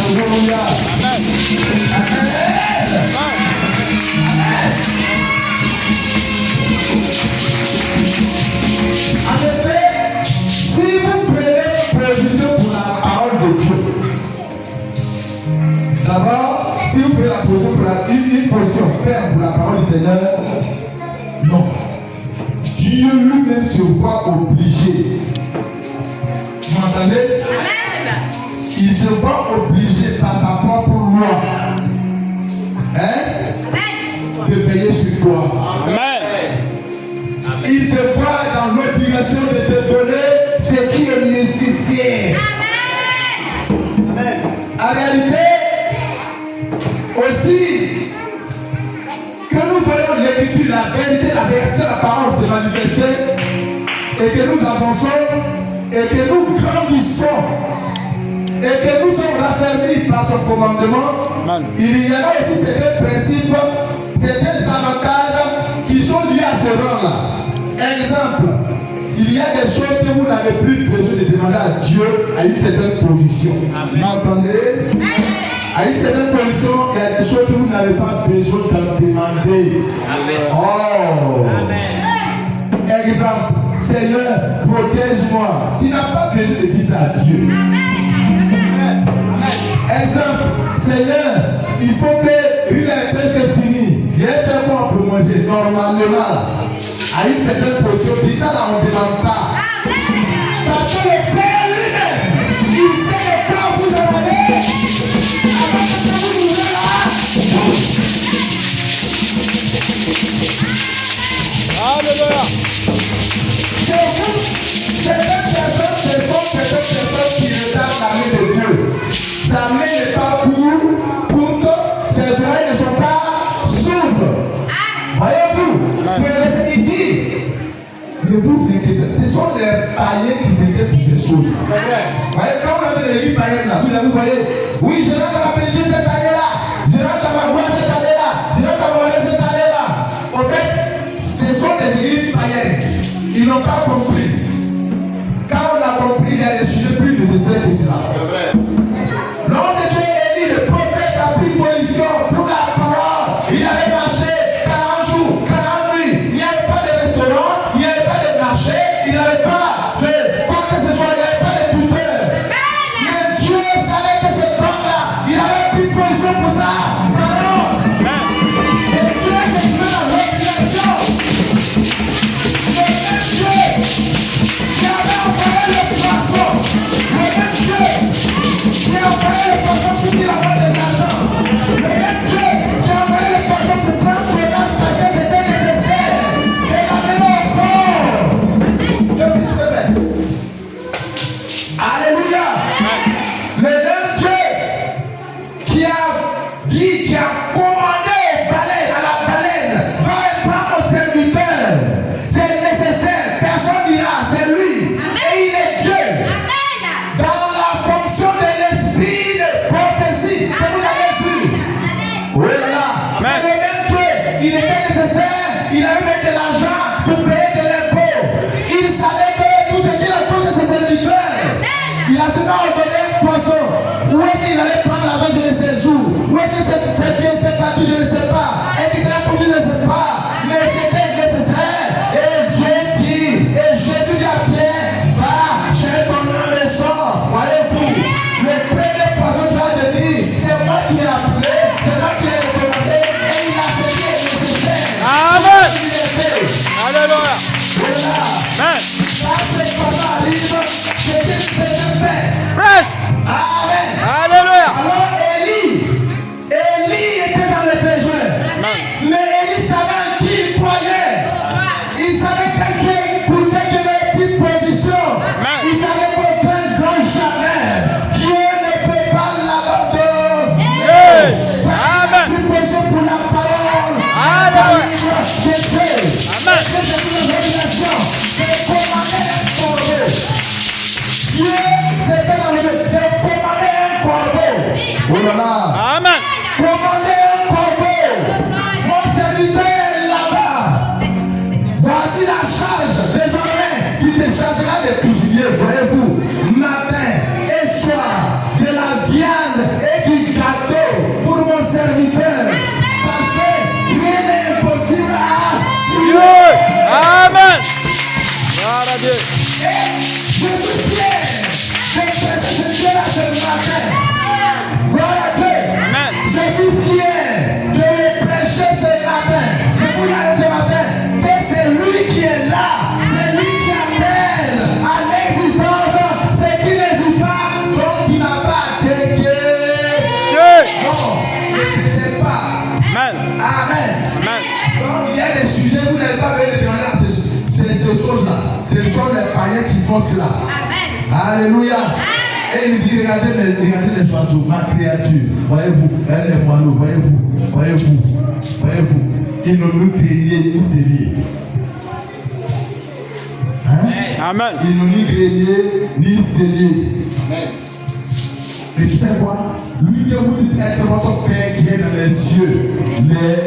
Alléluia. Amen. Amen. En effet, si vous prenez position pour la parole de Dieu, d'abord, si vous prenez la position pour une position ferme pour la parole du Seigneur, non. Dieu lui-même se voit obligé. Vous m'entendez? Il se voit obligé par sa propre loi, de veiller sur toi. Amen. Il se voit dans l'obligation de te donner ce qui est nécessaire. Amen. En réalité, aussi, que nous voyons l'écriture, la vérité, la vérité, la parole se manifester, et que nous avançons, et que nous grandissons, et que nous sommes raffermis par son commandement. Amen. Il y a aussi certains principes, certains avantages qui sont liés à ce rang-là. Exemple, il y a des choses que vous n'avez plus besoin de demander à Dieu à une certaine position. Vous m'entendez? À une certaine position, il y a des choses que vous n'avez pas besoin de demander. Amen. Oh. Amen. Exemple, Seigneur, protège-moi. Tu n'as pas besoin de dire ça à Dieu. Amen. Exemple, Seigneur, il faut que une est finie. Viens faire quoi pour manger normalement. À une certaine position, dit ça là, on ne demande pas. Amen. Parce que le Père lui-même, il sait le plan que vous en avez. Avant que vous nous là. Alléluia. C'est vous, certaines personnes, ce sont certaines personnes qui regardent la main de Dieu. Sa main n'est pas courte, ses oreilles ne sont pas sourdes. Voyez-vous, il dit, ne vous inquiétez. Ce sont les païens qui s'inquiètent pour ces choses. Voyez, quand vous avez l'église païenne là, vous voyez, oui, je rentre dans ma bénédiction cette année-là, je rentre dans ma gloire cette année-là, je rentre dans ma gloire cette année-là. En fait, ce sont des églises païennes. Ils n'ont pas compris. Quand on a compris, il y a des sujets plus nécessaires que cela. L'homme de Dieu Élie, le prophète, a pris position pour la parole. Il avait marché 40 jours, 40 nuits. Il n'y avait pas de restaurant, il n'y avait pas de marché, il n'avait pas de quoi que ce soit, il n'y avait pas de tuteur. Mais Dieu savait que cet homme-là, il avait pris position pour ça. Et Dieu s'est mis dans l'obligation. Le même Dieu qui avait envoyé le poisson, le même Dieu qui a envoyé le poisson pour qu'il envoie de l'argent, le même Dieu qui a envoyé le poisson pour prendre son âme parce que c'était nécessaire et l'amener au port de Bisbébé. Alléluia. Le même Dieu qui a dit, qui a commandé aux baleines, à la baleine, va et prendre au serviteur. C'est nécessaire, personne dira, c'est lui. Et il est Dieu. Dans la fonction de l'esprit de prophétie que vous avez vu. Oui, là, c'est le même Dieu. Il était nécessaire, il avait mis de l'argent pour payer de l'impôt. Il savait que tout ce qu'il a fait de ses serviteurs, il a seulement ordonné un poisson. Où est-ce qu'il allait prendre l'argent, je ne sais où. Où est-ce que cette vie était partie, je ne sais pas. Et qu'il s'est foutu, je ne sais pas. Mais c'était nécessaire. Et Dieu dit, et Jésus dit à Pierre, va, cherche ton âme et sort. Voyez-vous, le premier poisson qui a dit, c'est moi qui l'ai appelé, c'est moi qui l'ai recommandé, et il a fait ce qui est nécessaire. Amen. Il est fait. Alléluia. Voilà. Amen. Quand ces poissons arrivent, c'est que c'est fait. Reste. Amen. Alléluia. Alors Élie était dans le péché. Mais Élie savait en qui il croyait. Il savait que Dieu pourrait donner une petite position. Il savait qu'aucun grand jamais. Dieu ne peut pas l'abandonner. Amen. Une position pour la parole. Alléluia. De Dieu. Amen. C'est une organisation. C'est commander un corbeau. Dieu, c'était dans le de commander un corbeau. Oh là là. Amen. Commandez un corbeau. Mon serviteur est là-bas. Voici la charge. Désormais, tu te chargeras des cuisiniers, voyez-vous, matin et soir, de la viande et matin. Gloire à Dieu. Amen. Je suis fier de le prêcher ce matin. De vous dire ce matin que c'est lui qui est là. C'est lui qui appelle à l'existence ce qui n'existe pas, donc il n'a pas attaqué. Dieu. Non, ne t'inquiète pas. Amen. Amen. Amen. Donc il y a des sujets, vous n'avez pas besoin de demander à ces choses-là. Ce sont les païens qui font cela. Amen. Alléluia. Et il dit, regardez les oiseaux, ma créature. Voyez-vous, regardez les moineaux, voyez-vous. Ils ne nous craignent ni cellier. Hein? Amen. Ils n'ont ni grenier ni cellier. Mais tu sais quoi? Lui que vous dites être votre Père qui est dans les cieux, les